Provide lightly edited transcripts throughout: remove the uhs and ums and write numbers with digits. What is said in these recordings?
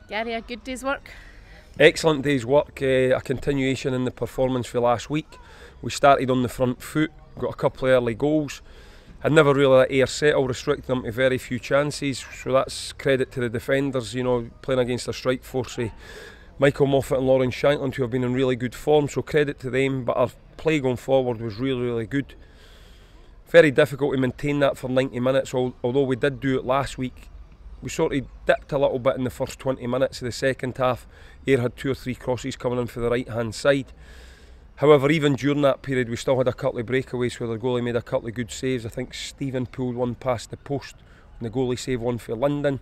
Gary, a good day's work? Excellent day's work, a continuation in the performance for last week. We started on the front foot, got a couple of early goals. Had never really let air settle, restricting them to very few chances, so that's credit to the defenders, you know, playing against a strike force of Michael Moffat and Lawrence Shankland, who have been in really good form, so credit to them, but our play going forward was really good. Very difficult to maintain that for 90 minutes, although we did do it last week. We sort of dipped a little bit in the first 20 minutes of the second half. Ayr had 2 or 3 crosses coming in for the right hand side. However, even during that period we still had a couple of breakaways where the goalie made a couple of good saves. I think Stephen pulled one past the post and the goalie saved one for London.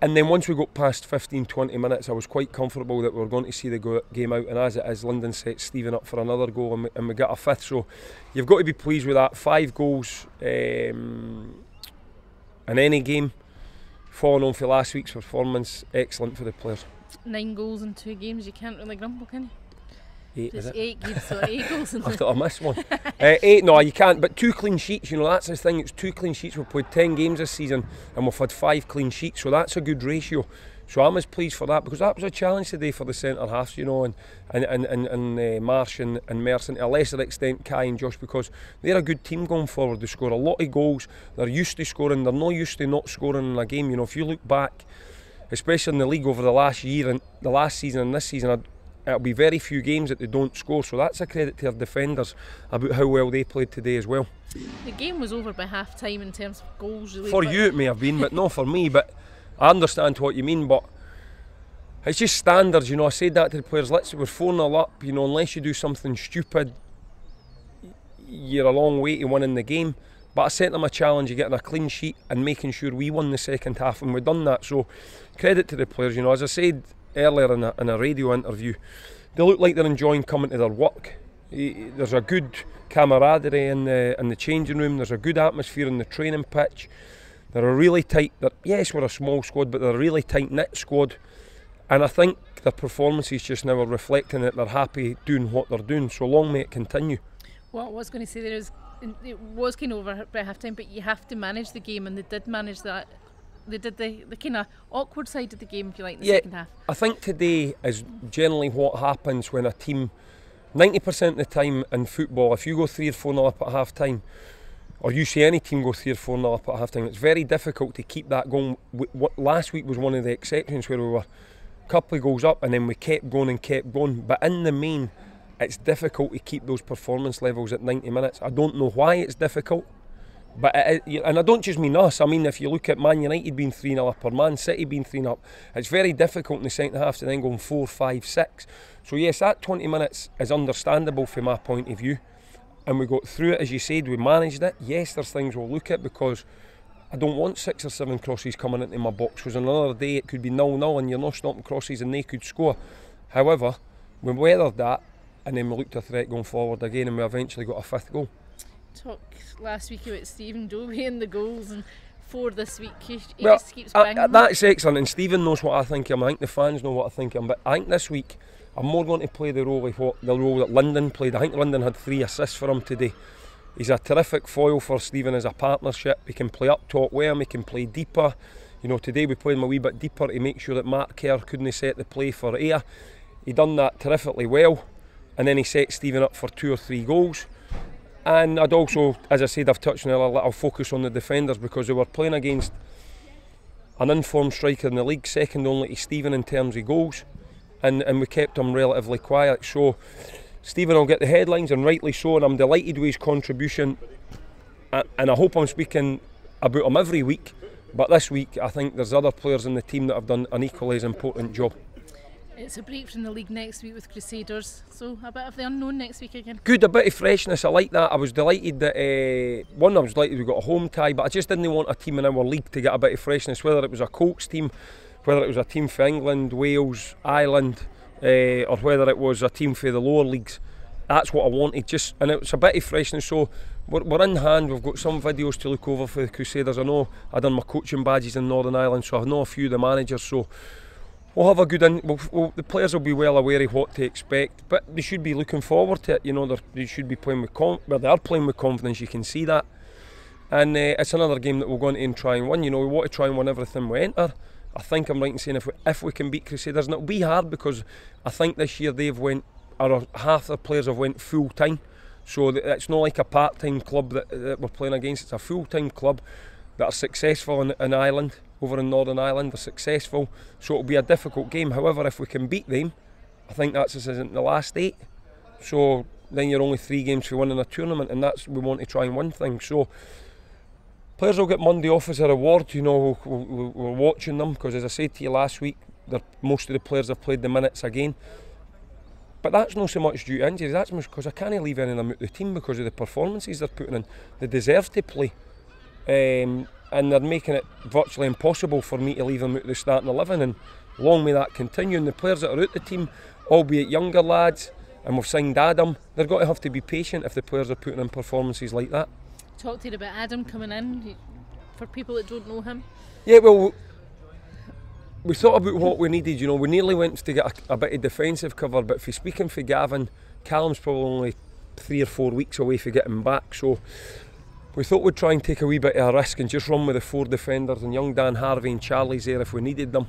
And then once we got past 15-20 minutes, I was quite comfortable that we were going to see the game out, and as it is, London set Stephen up for another goal and we got a fifth, so you've got to be pleased with that. 5 goals in any game, following on for last week's performance, excellent for the players. 9 goals in 2 games, you can't really grumble, can you? 8, Just is it? 8 games, so 8 goals in I thought I missed one. 8, no, you can't, but 2 clean sheets, you know, that's the thing, it's 2 clean sheets. We've played 10 games this season and we've had 5 clean sheets, so that's a good ratio. So I'm as pleased for that, because that was a challenge today for the centre halves, you know, and Marsh and Merson, to a lesser extent Kai and Josh, because they're a good team going forward. They score a lot of goals, they're used to scoring, they're not used to not scoring in a game. You know, if you look back, especially in the league over the last year and the last season and this season, it'll be very few games that they don't score, so that's a credit to our defenders about how well they played today as well. The game was over by half time in terms of goals, really. For you it may have been, but not for me. But I understand what you mean, but it's just standards, you know. I said that to the players, we're 4-0 up, you know, unless you do something stupid, you're a long way to winning the game. But I set them a challenge of getting a clean sheet and making sure we won the second half, and we've done that, so credit to the players, you know. As I said earlier in a radio interview, they look like they're enjoying coming to their work. There's a good camaraderie in the changing room, there's a good atmosphere in the training pitch. They're a really tight, yes, we're a small squad, but they're a really tight knit squad, and I think their performances just now are reflecting that they're happy doing what they're doing, so long may it continue. What I was going to say there is, it was kind of over by half time, but you have to manage the game, and they did manage that. They did the kind of awkward side of the game, if you like, in the second half. I think today is generally what happens when a team, 90% of the time in football, if you go 3 or 4-0 up at half time, or you see any team go 3 or 4-0 up at half time, it's very difficult to keep that going. Last week was one of the exceptions where we were a couple of goals up and then we kept going, but in the main it's difficult to keep those performance levels at 90 minutes. I don't know why it's difficult, but and I don't just mean us, I mean if you look at Man United being 3-0 up or Man City being 3-0 up, it's very difficult in the second half to then go 4, 5, 6. So yes, that 20 minutes is understandable from my point of view, and we got through it, as you said, we managed it. Yes, there's things we'll look at, because I don't want 6 or 7 crosses coming into my box, because another day it could be 0-0 and you're not stopping crosses and they could score. However, we weathered that, and then we looked a threat going forward again, and we eventually got a 5th goal. Talked last week about Stephen Dobie and the goals, and 4 this week. He Well, just keeps banging. that's excellent, and Stephen knows what I think of him. I think the fans know what I think of him, but I think this week I'm more going to play the role that London played. I think London had 3 assists for him today. He's a terrific foil for Stephen as a partnership. He can play up top with him, he can play deeper. You know, today we played him a wee bit deeper to make sure that Mark Kerr couldn't set the play for Ayr. He done that terrifically well, and then he set Stephen up for 2 or 3 goals. And I'd also, as I said, I've touched on it, I'll focus on the defenders, because they were playing against an informed striker in the league, second only to Stephen in terms of goals, and we kept him relatively quiet. So Stephen will get the headlines, and rightly so, and I'm delighted with his contribution, and I hope I'm speaking about him every week, but this week I think there's other players in the team that have done an equally as important job. It's a break from the league next week with Crusaders, so a bit of the unknown next week again. Good, a bit of freshness, I like that. I was delighted that, I was delighted we got a home tie, but I just didn't want a team in our league to get a bit of freshness, whether it was a Colts team, whether it was a team for England, Wales, Ireland, or whether it was a team for the lower leagues. That's what I wanted, and it was a bit of freshness, so we're in hand. We've got some videos to look over for the Crusaders. I know I've done my coaching badges in Northern Ireland, so I know a few of the managers, so we'll have a good the players will be well aware of what to expect, but they should be looking forward to it. You know, they should be playing with they are playing with confidence, you can see that. And it's another game that we're going to try and win. You know, we want to try and win everything we enter, I think I'm right in saying if we can beat Crusaders, and it'll be hard because I think this year half the players have went full time, so it's not like a part-time club that we're playing against. It's a full-time club that are successful in Ireland, over in Northern Ireland. They're successful, so it'll be a difficult game. However, if we can beat them, I think that's us in the last 8. So then you're only 3 games for winning a tournament, and we want to try and win things. So players will get Monday off as a reward. You know, we're watching them because, as I said to you last week, most of the players have played the minutes again. But that's not so much due to injuries. That's because I can't leave any of them out of the team because of the performances they're putting in. They deserve to play, and they're making it virtually impossible for me to leave them out of the starting 11. And long may that continue. And the players that are out the team, albeit younger lads, and we've signed Adam, they're going to have to be patient if the players are putting in performances like that. Talk to you about Adam coming in, for people that don't know him. Yeah, well, we thought about what we needed. You know, we nearly went to get a bit of defensive cover, but for speaking for Gavin, Callum's probably only 3 or 4 weeks away from getting back, so we thought we'd try and take a wee bit of a risk and just run with the 4 defenders, and young Dan Harvey and Charlie's there if we needed them.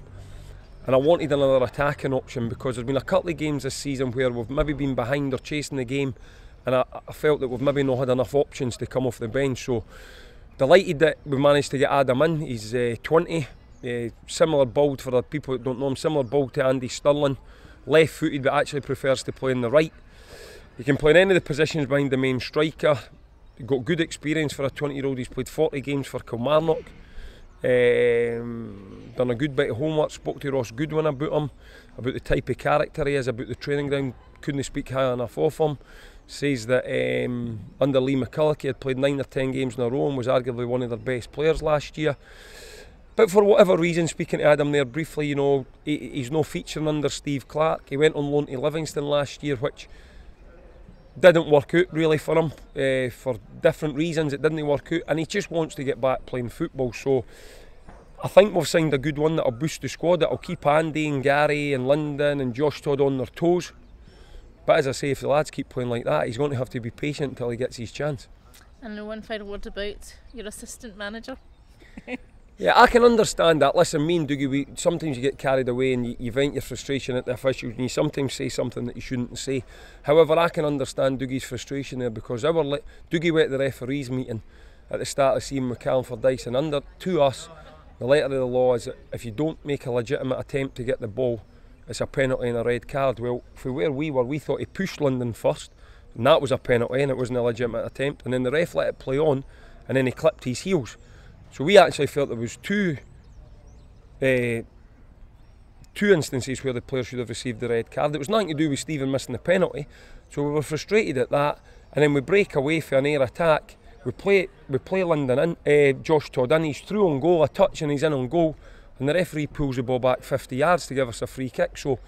And I wanted another attacking option because there's been a couple of games this season where we've maybe been behind or chasing the game, and I felt that we've maybe not had enough options to come off the bench. So delighted that we managed to get Adam in. He's 20, similar build, for the people that don't know him, similar build to Andy Stirling, left footed but actually prefers to play on the right. He can play in any of the positions behind the main striker. He's got good experience for a 20-year-old. He's played 40 games for Kilmarnock. Done a good bit of homework, spoke to Ross Goodwin about him, about the type of character he is, about the training ground. Couldn't speak high enough of him. Says that under Lee McCulloch he had played 9 or 10 games in a row and was arguably one of their best players last year. But for whatever reason, speaking to Adam there briefly, you know, he's no featuring under Steve Clark. He went on loan to Livingston last year, which didn't work out really for him, for different reasons. It didn't work out, and he just wants to get back playing football. So I think we've signed a good one that'll boost the squad, that'll keep Andy and Gary and Lyndon and Josh Todd on their toes. But as I say, if the lads keep playing like that, he's going to have to be patient until he gets his chance. And one final word about your assistant manager. Yeah, I can understand that. Listen, me and Dougie, sometimes you get carried away and you vent your frustration at the officials, and you sometimes say something that you shouldn't say. However, I can understand Dougie's frustration there because Dougie went to the referees meeting at the start of the season with Callum Fordyce, and to us, the letter of the law is that if you don't make a legitimate attempt to get the ball, it's a penalty and a red card. Well, for where we were, we thought he pushed London first, and that was a penalty and it wasn't a legitimate attempt, and then the ref let it play on, and then he clipped his heels. So we actually felt there was two instances where the player should have received the red card. It was nothing to do with Stephen missing the penalty, so we were frustrated at that, and then we break away for an air attack. We play London in, Josh Todd in, he's through on goal, a touch and he's in on goal, and the referee pulls the ball back 50 yards to give us a free kick. So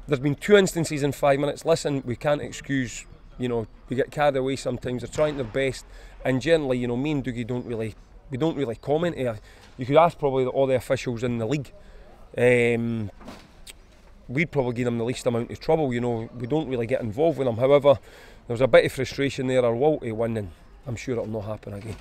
there's been 2 instances in 5 minutes. Listen, we can't excuse, you know, we get carried away sometimes. They're trying their best, and generally, you know, me and Dougie don't really comment here. You could ask probably all the officials in the league. We'd probably give them the least amount of trouble, you know. We don't really get involved with them. However, there was a bit of frustration there, our will to win, and I'm sure it'll not happen again.